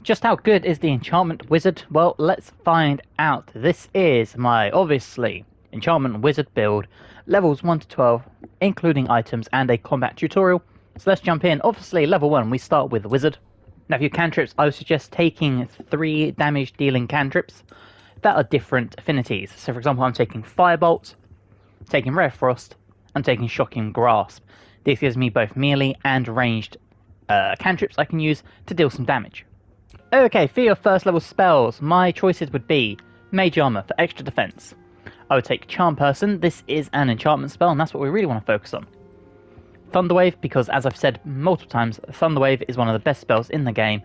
Just how good is the Enchantment Wizard? Well, let's find out. This is my, obviously, Enchantment Wizard build, levels 1 to 12, including items and a combat tutorial. So let's jump in. Obviously, level 1, we start with the Wizard. Now, for your cantrips, I would suggest taking 3 damage dealing cantrips that are different affinities. So, for example, I'm taking Firebolt, taking Rare Frost, and taking Shocking Grasp. This gives me both melee and ranged cantrips I can use to deal some damage. Okay, for your first level spells, my choices would be Mage Armor for extra defense. I would take Charm Person. This is an enchantment spell, and that's what we really want to focus on. Thunderwave, because as I've said multiple times, Thunderwave is one of the best spells in the game.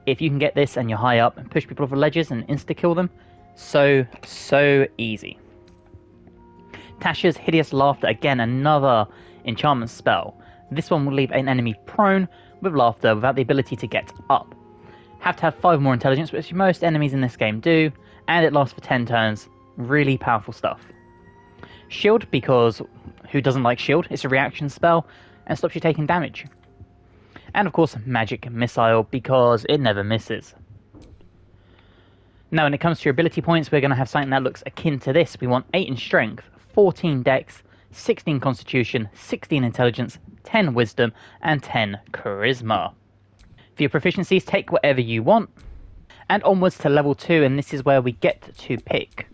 If you can get this and you're high up and push people off the ledges and insta-kill them, so easy. Tasha's Hideous Laughter, again another enchantment spell. This one will leave an enemy prone with laughter without the ability to get up. Have to have 5 more intelligence, which most enemies in this game do, and it lasts for 10 turns. Really powerful stuff. Shield, because who doesn't like shield? It's a reaction spell and stops you taking damage. And of course, Magic Missile, because it never misses. Now, when it comes to your ability points, we're going to have something that looks akin to this. We want 8 in Strength, 14 Dex, 16 Constitution, 16 Intelligence, 10 Wisdom, and 10 Charisma. For your proficiencies, take whatever you want. And onwards to level 2, and this is where we get to pick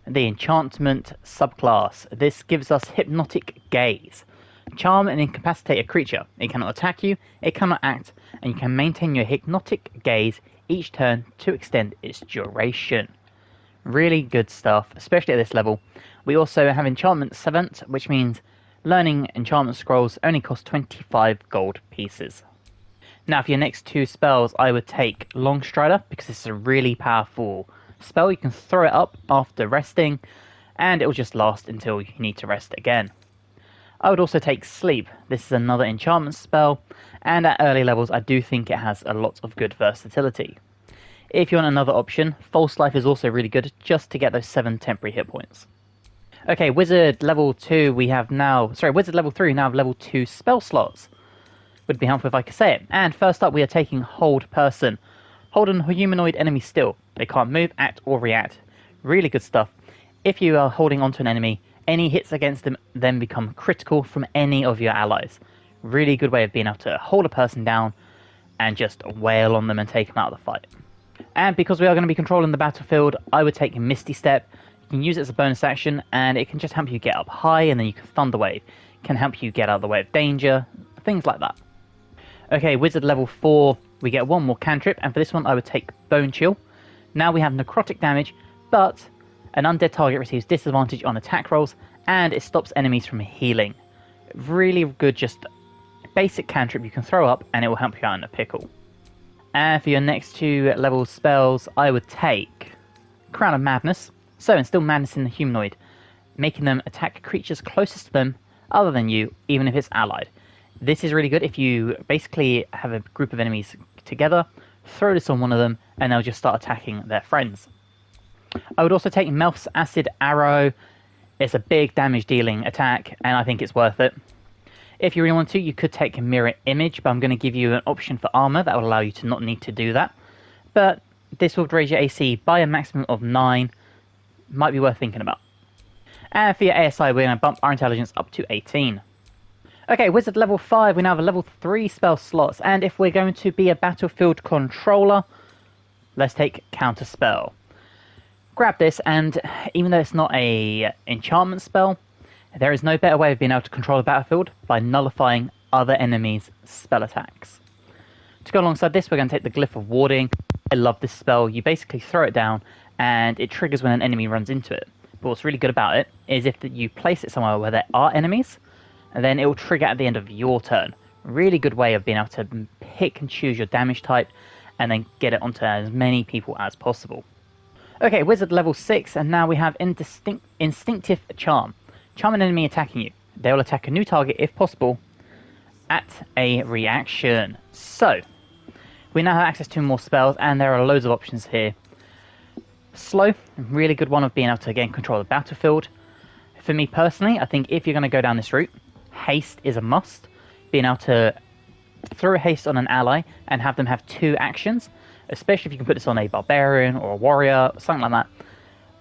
the Enchantment subclass. This gives us Hypnotic Gaze. Charm and incapacitate a creature. It cannot attack you, it cannot act, and you can maintain your Hypnotic Gaze each turn to extend its duration. Really good stuff, especially at this level. We also have Enchantment Savant, which means learning enchantment scrolls only cost 25 gold pieces. Now, for your next 2 spells, I would take Long Strider, because this is a really powerful spell. You can throw it up after resting, and it will just last until you need to rest again. I would also take Sleep. This is another enchantment spell, and at early levels, I do think it has a lot of good versatility. If you want another option, False Life is also really good, just to get those 7 temporary hit points. Okay, Wizard level 2, Wizard level 3, we now have level 2 spell slots. Would be helpful if I could say it. And first up, we are taking Hold Person. Hold a humanoid enemy still. They can't move, act, or react. Really good stuff. If you are holding onto an enemy, any hits against them then become critical from any of your allies. Really good way of being able to hold a person down and just wail on them and take them out of the fight. And because we are going to be controlling the battlefield, I would take Misty Step. You can use it as a bonus action, and it can just help you get up high, and then you can Thunderwave. It can help you get out of the way of danger, things like that. Okay, Wizard level 4, we get 1 more cantrip, and for this one I would take Bone Chill. Now we have necrotic damage, but an undead target receives disadvantage on attack rolls, and it stops enemies from healing. Really good, just basic cantrip you can throw up, and it will help you out in a pickle. And for your next 2 level spells, I would take Crown of Madness. So instill madness in the humanoid, making them attack creatures closest to them other than you, even if it's allied. This is really good if you basically have a group of enemies together, throw this on one of them, and they'll just start attacking their friends. I would also take Melf's Acid Arrow. It's a big damage dealing attack, and I think it's worth it. If you really want to, you could take Mirror Image, but I'm going to give you an option for armor that will allow you to not need to do that. But this will raise your AC by a maximum of 9. Might be worth thinking about. And for your ASI, we're going to bump our intelligence up to 18. Okay, Wizard level 5, we now have a level 3 spell slots, and if we're going to be a battlefield controller, let's take Counter Spell. Grab this, and even though it's not a enchantment spell, there is no better way of being able to control the battlefield by nullifying other enemies' spell attacks. To go alongside this, we're going to take the Glyph of Warding. I love this spell. You basically throw it down, and it triggers when an enemy runs into it. But what's really good about it is if you place it somewhere where there are enemies, and then it will trigger at the end of your turn. Really good way of being able to pick and choose your damage type and then get it onto as many people as possible. Okay, Wizard level 6, and now we have Instinctive Charm. Charm an enemy attacking you. They will attack a new target if possible at a reaction. So, we now have access to more spells, and there are loads of options here. Slow, really good one of being able to again control the battlefield. For me personally, I think if you're going to go down this route, Haste is a must. Being able to throw a haste on an ally and have them have 2 actions especially if you can put this on a barbarian or a warrior, something like that.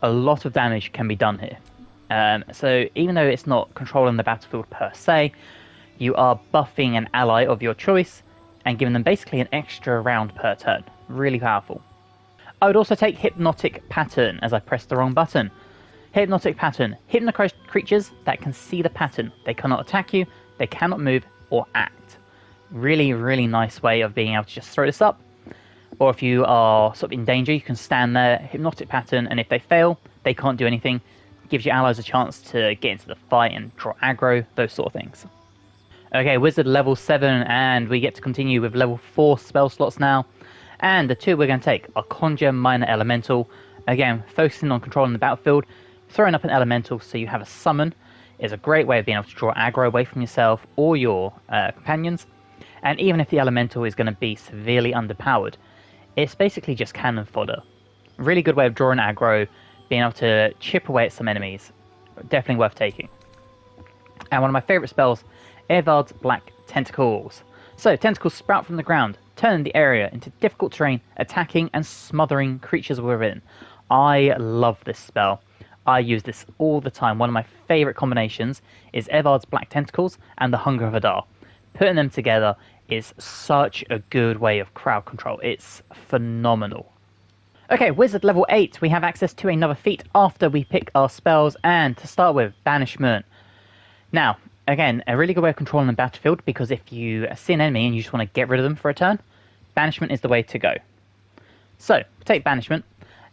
A lot of damage can be done here. So even though it's not controlling the battlefield per se, you are buffing an ally of your choice and giving them basically an extra round per turn. Really powerful. I would also take Hypnotic Pattern, as I pressed the wrong button. Hypnotic Pattern. Hypnotize creatures that can see the pattern. They cannot attack you, they cannot move or act. Really, really nice way of being able to just throw this up. Or if you are sort of in danger, you can stand there, Hypnotic Pattern, and if they fail, they can't do anything. It gives your allies a chance to get into the fight and draw aggro, those sort of things. Okay, Wizard level 7, and we get to continue with level 4 spell slots now. And the two we're going to take are Conjure Minor Elemental. Again, focusing on controlling the battlefield. Throwing up an elemental so you have a summon is a great way of being able to draw aggro away from yourself or your companions. And even if the elemental is going to be severely underpowered, it's basically just cannon fodder. Really good way of drawing aggro, being able to chip away at some enemies. Definitely worth taking. And one of my favourite spells, Evard's Black Tentacles. So, tentacles sprout from the ground, turning the area into difficult terrain, attacking and smothering creatures within. I love this spell. I use this all the time. One of my favourite combinations is Evard's Black Tentacles and the Hunger of Adar. Putting them together is such a good way of crowd control. It's phenomenal. Okay, Wizard level 8. We have access to another feat after we pick our spells, and to start with, Banishment. Now, again, a really good way of controlling the battlefield, because if you see an enemy and you just want to get rid of them for a turn, Banishment is the way to go. So, take Banishment,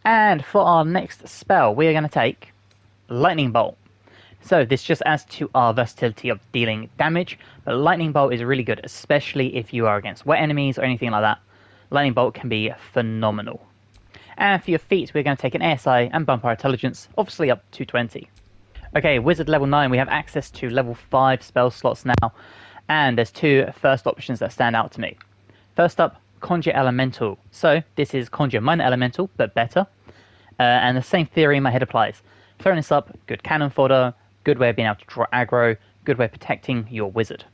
and for our next spell, we are going to take Lightning Bolt. So this just adds to our versatility of dealing damage, but Lightning Bolt is really good, especially if you are against wet enemies or anything like that. Lightning Bolt can be phenomenal. And for your feats, we're going to take an ASI and bump our intelligence, obviously up to 20. Okay, Wizard level 9, we have access to level 5 spell slots now, and there's two first options that stand out to me. First up, Conjure Elemental. So this is Conjure Minor Elemental, but better. And the same theory in my head applies. Throwing this up, good cannon fodder, good way of being able to draw aggro, good way of protecting your wizard.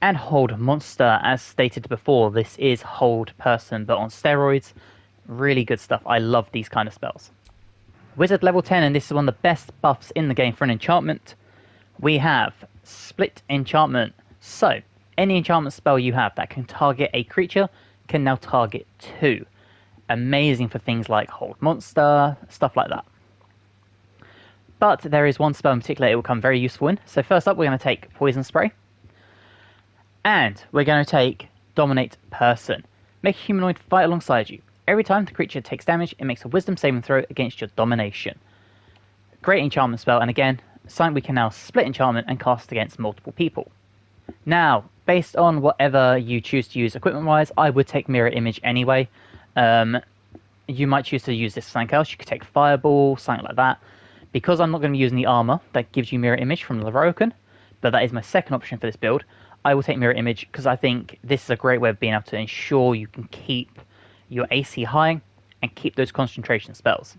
And Hold Monster, as stated before, this is Hold Person, but on steroids. Really good stuff. I love these kind of spells. Wizard level 10, and this is one of the best buffs in the game for an enchantment. We have Split Enchantment. So, any enchantment spell you have that can target a creature can now target two. Amazing for things like Hold Monster, stuff like that. But there is one spell in particular it will come very useful in. So first up, we're going to take Poison Spray. And we're going to take Dominate Person. Make a humanoid fight alongside you. Every time the creature takes damage, it makes a Wisdom saving throw against your domination. Great enchantment spell, and again, something we can now split enchantment and cast against multiple people. Now, based on whatever you choose to use equipment-wise, I would take Mirror Image anyway. You might choose to use this for something else. You could take Fireball, something like that. Because I'm not going to be using the armor that gives you Mirror Image from Lorokan, but that is my second option for this build, I will take Mirror Image because I think this is a great way of being able to ensure you can keep your AC high and keep those concentration spells.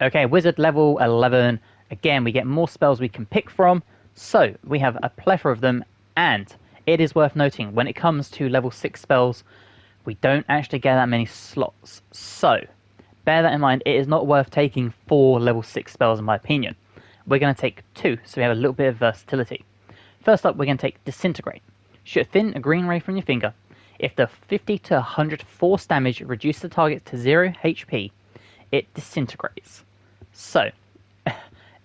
Okay, Wizard level 11. Again, we get more spells we can pick from, so we have a plethora of them, and it is worth noting, when it comes to level 6 spells, we don't actually get that many slots, so bear that in mind. It is not worth taking 4 level 6 spells in my opinion. We're going to take 2, so we have a little bit of versatility. First up, we're going to take Disintegrate. Shoot a thin green ray from your finger. If the 50 to 100 force damage reduces the target to 0 HP, it disintegrates. So,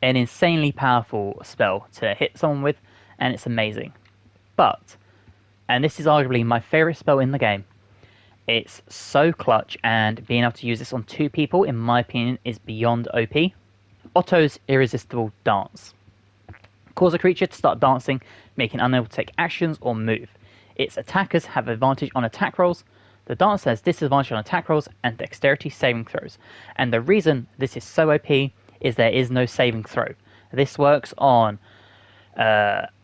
an insanely powerful spell to hit someone with, and it's amazing. But, and this is arguably my favourite spell in the game, it's so clutch, and being able to use this on 2 people, in my opinion, is beyond OP. Otto's Irresistible Dance. Cause a creature to start dancing, making it unable to take actions or move. Its attackers have advantage on attack rolls. The dance has disadvantage on attack rolls and dexterity saving throws. And the reason this is so OP is there is no saving throw. This works on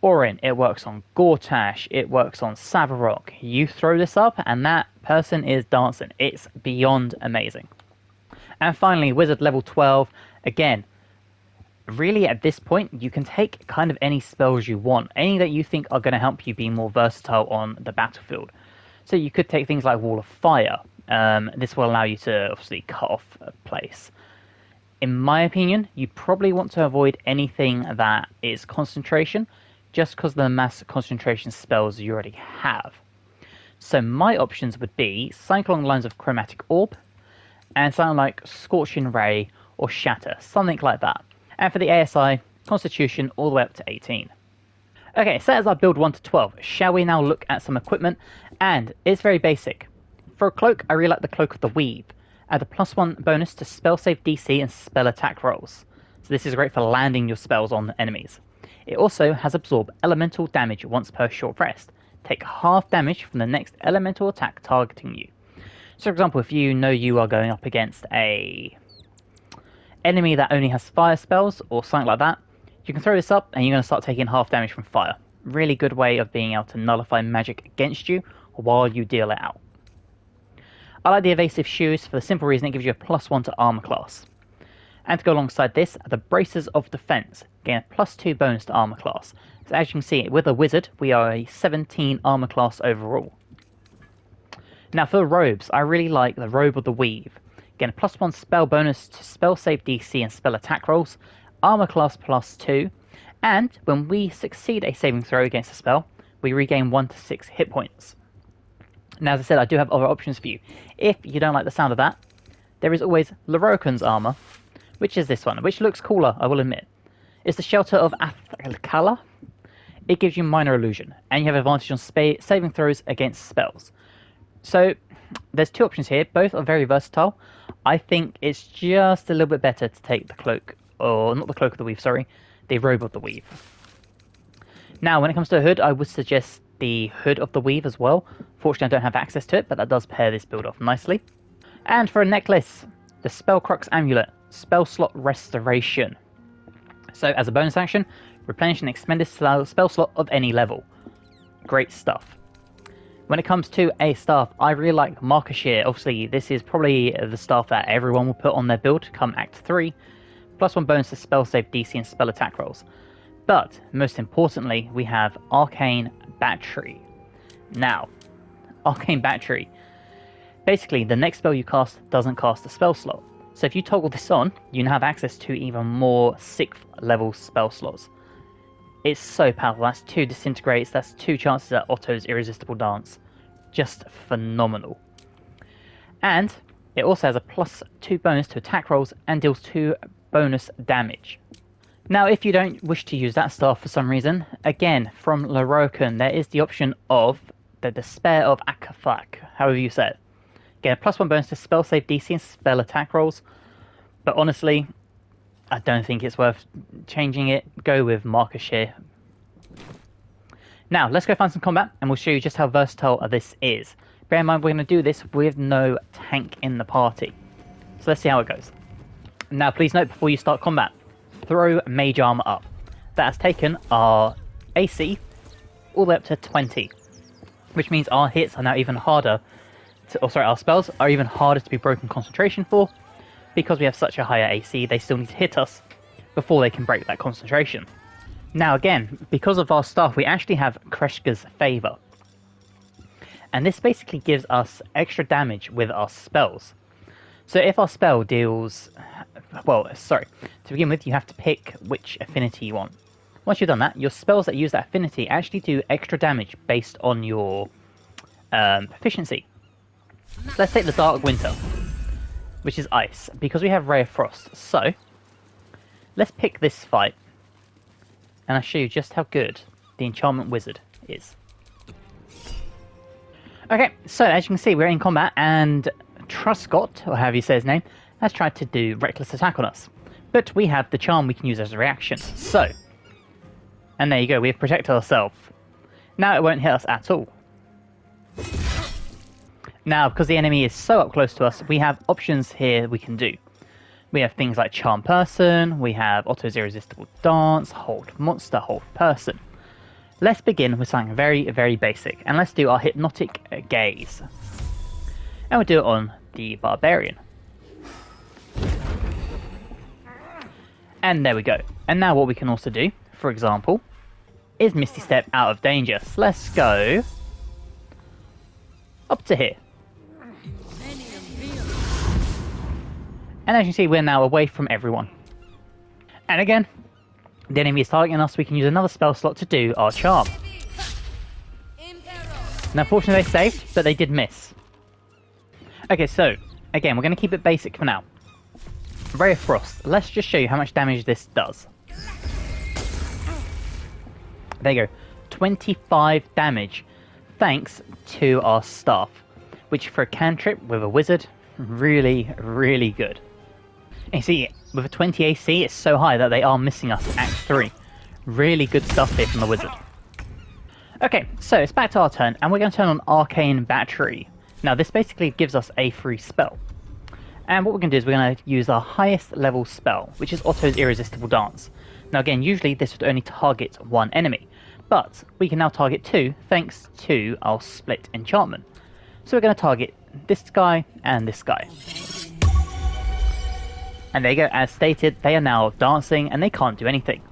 Orin, it works on Gortash, it works on Savarok. You throw this up and that person is dancing. It's beyond amazing. And finally, Wizard level 12. Again, really at this point, you can take kind of any spells you want. Any that you think are going to help you be more versatile on the battlefield. So you could take things like Wall of Fire. This will allow you to obviously cut off a place. In my opinion, you probably want to avoid anything that is concentration, just because of the mass concentration spells you already have. So my options would be something along the lines of Chromatic Orb, and something like Scorching Ray or Shatter, something like that. And for the ASI, Constitution all the way up to 18. Okay, so as our build 1 to 12, shall we now look at some equipment? And it's very basic. For a cloak, I really like the Cloak of the Weave. Add a +1 bonus to spell save DC and spell attack rolls. So this is great for landing your spells on enemies. It also has absorb elemental damage once per short rest. Take half damage from the next elemental attack targeting you. So for example, if you know you are going up against a enemy that only has fire spells or something like that, you can throw this up and you're going to start taking half damage from fire. Really good way of being able to nullify magic against you while you deal it out. I like the Evasive Shoes for the simple reason it gives you a +1 to armor class. And to go alongside this are the Braces of Defense, gain a +2 bonus to armor class. So as you can see, with a wizard, we are a 17 armor class overall. Now for the robes, I really like the Robe of the Weave. Gain a +1 spell bonus to spell save DC and spell attack rolls, armor class +2, and when we succeed a saving throw against a spell, we regain 1 to 6 hit points. Now, as I said, I do have other options for you. If you don't like the sound of that, there is always Lorokan's armor, which is this one, which looks cooler, I will admit. It's the Shelter of Athkala. It gives you minor illusion, and you have advantage on saving throws against spells. So, there's two options here. Both are very versatile. I think it's just a little bit better to take the cloak, or not the Cloak of the Weave, sorry, the Robe of the Weave. Now, when it comes to a hood, I would suggest the Hood of the Weave as well. Fortunately, I don't have access to it, but that does pair this build off nicely. And for a necklace, the Spellcrux Amulet, Spell Slot Restoration. So, as a bonus action, replenish an expended spell slot of any level. Great stuff. When it comes to a staff, I really like Marker Shear. Obviously, this is probably the staff that everyone will put on their build come Act 3. +1 bonus to spell save DC and spell attack rolls. But, most importantly, we have Arcane Battery. Now, Arcane Battery. Basically, the next spell you cast doesn't cast a spell slot. So if you toggle this on, you now have access to even more 6th level spell slots. It's so powerful. That's 2 Disintegrates, that's 2 chances at Otto's Irresistible Dance. Just phenomenal. And it also has a +2 bonus to attack rolls and deals 2 bonus damage. Now, if you don't wish to use that staff for some reason, again, from Lorokan, there is the option of the Despair of Akafak, however you say it. Get a +1 bonus to spell save DC and spell attack rolls, but honestly, I don't think it's worth changing it. Go with Marker Shear. Now, let's go find some combat, and we'll show you just how versatile this is. Bear in mind, we're going to do this with no tank in the party. So let's see how it goes. Now, please note before you start combat, throw Mage Armor up. That has taken our AC all the way up to 20, which means our hits are now even harder. Our spells are even harder to be broken concentration for, because we have such a higher AC. They still need to hit us before they can break that concentration. Now, again, because of our staff, we actually have Kreshka's Favor, and this basically gives us extra damage with our spells. So if our spell deals... to begin with, you have to pick which affinity you want. Once you've done that, your spells that use that affinity actually do extra damage based on your proficiency. So let's take the Dark Winter, which is ice, because we have Ray of Frost. So, let's pick this fight, and I'll show you just how good the Enchantment Wizard is. Okay, so as you can see, we're in combat, and Truscott, or however you say his name, has tried to do Reckless Attack on us. But we have the charm we can use as a reaction. So, and there you go, we've protected ourselves. Now it won't hit us at all. Now, because the enemy is so up close to us, we have options here we can do. We have things like Charm Person, we have Otto's Irresistible Dance, Hold Monster, Hold Person. Let's begin with something very, very basic, and let's do our Hypnotic Gaze. And we'll do it on the Barbarian. And there we go. And now what we can also do, for example, is Misty Step out of danger. So let's go up to here. And as you can see, we're now away from everyone. And again, the enemy is targeting us, we can use another spell slot to do our charm. Now, fortunately they saved, but they did miss. Okay, so, again, we're going to keep it basic for now. Ray of Frost. Let's just show you how much damage this does. There you go. 25 damage, thanks to our staff. Which for a cantrip with a wizard, really, really good. And you see, with a 20 AC, it's so high that they are missing us at 3. Really good stuff here from the wizard. Okay, so it's back to our turn, and we're going to turn on Arcane Battery. Now, this basically gives us a free spell. And what we're going to do is we're going to use our highest level spell, which is Otto's Irresistible Dance. Now again, usually this would only target one enemy, but we can now target 2 thanks to our split enchantment. So we're going to target this guy and this guy. And there you go, as stated, they are now dancing and they can't do anything.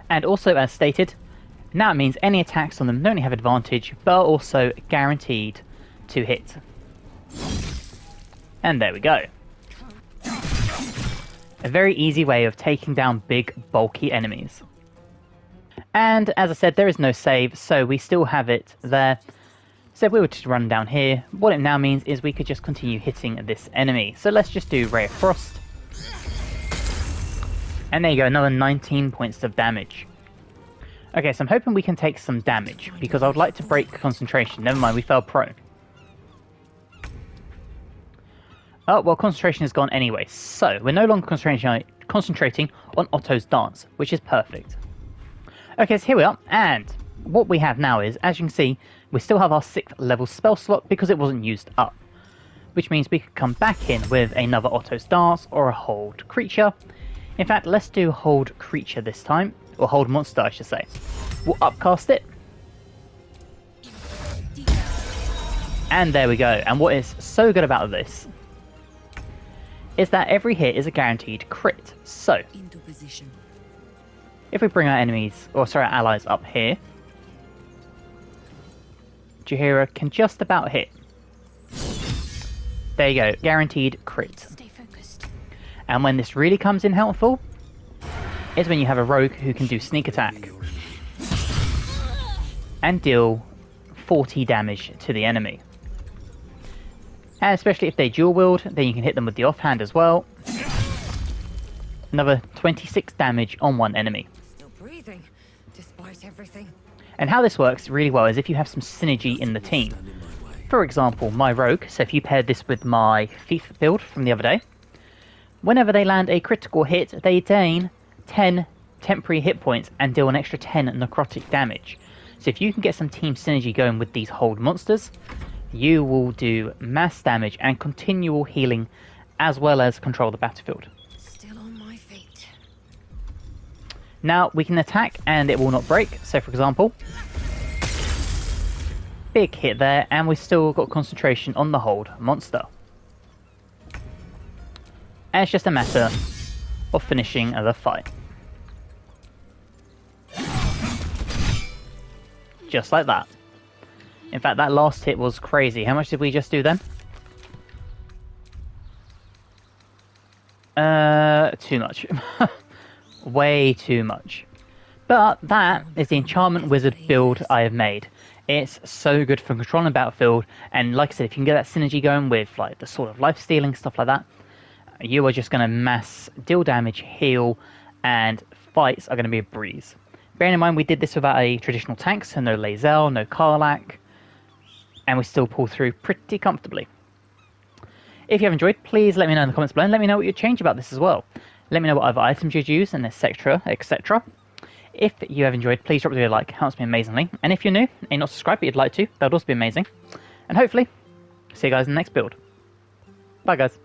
And also as stated, now it means any attacks on them not only have advantage, but are also guaranteed to hit. And there we go. A very easy way of taking down big, bulky enemies. And as I said, there is no save, so we still have it there. So if we were to run down here, what it now means is we could just continue hitting this enemy. So let's just do Ray of Frost. And there you go, another 19 points of damage. Okay, so I'm hoping we can take some damage, because I would like to break concentration. Never mind, we fell prone. Oh, well, concentration is gone anyway, so we're no longer concentrating on Otto's dance, which is perfect. Okay, so here we are, and what we have now is, as you can see, we still have our 6th level spell slot because it wasn't used up. Which means we could come back in with another Otto's dance or a hold creature. In fact, let's do hold creature this time, or hold monster I should say. We'll upcast it. And there we go, and what is so good about this is that every hit is a guaranteed crit. So, if we bring our our allies up here, Jaheira can just about hit. There you go, guaranteed crit. And when this really comes in helpful, is when you have a rogue who can do sneak attack and deal 40 damage to the enemy. And especially if they dual wield, then you can hit them with the offhand as well. Another 26 damage on one enemy. Still breathing, despite everything. And how this works really well is if you have some synergy in the team. For example, my rogue, so if you paired this with my thief build from the other day, whenever they land a critical hit, they gain 10 temporary hit points and deal an extra 10 necrotic damage. So if you can get some team synergy going with these hold monsters, you will do mass damage and continual healing, as well as control the battlefield. Still on my feet. Now we can attack and it will not break. So for example, big hit there, and we've still got concentration on the hold monster. And it's just a matter of finishing the fight. Just like that. In fact, that last hit was crazy. How much did we just do then? Too much. Way too much. But that is the Enchantment Wizard build I have made. It's so good for controlling the battlefield, and like I said, if you can get that synergy going with like the sort of life stealing, stuff like that, you are just going to mass deal damage, heal, and fights are going to be a breeze. Bearing in mind we did this without a traditional tank, so no Lae'zel, no Karlach, and we still pull through pretty comfortably. If you have enjoyed, please let me know in the comments below, and let me know what you'd change about this as well. Let me know what other items you'd use, and etc, etc. If you have enjoyed, please drop a like, it helps me amazingly. And if you're new and you're not subscribed but you'd like to, that would also be amazing. And hopefully, see you guys in the next build. Bye guys.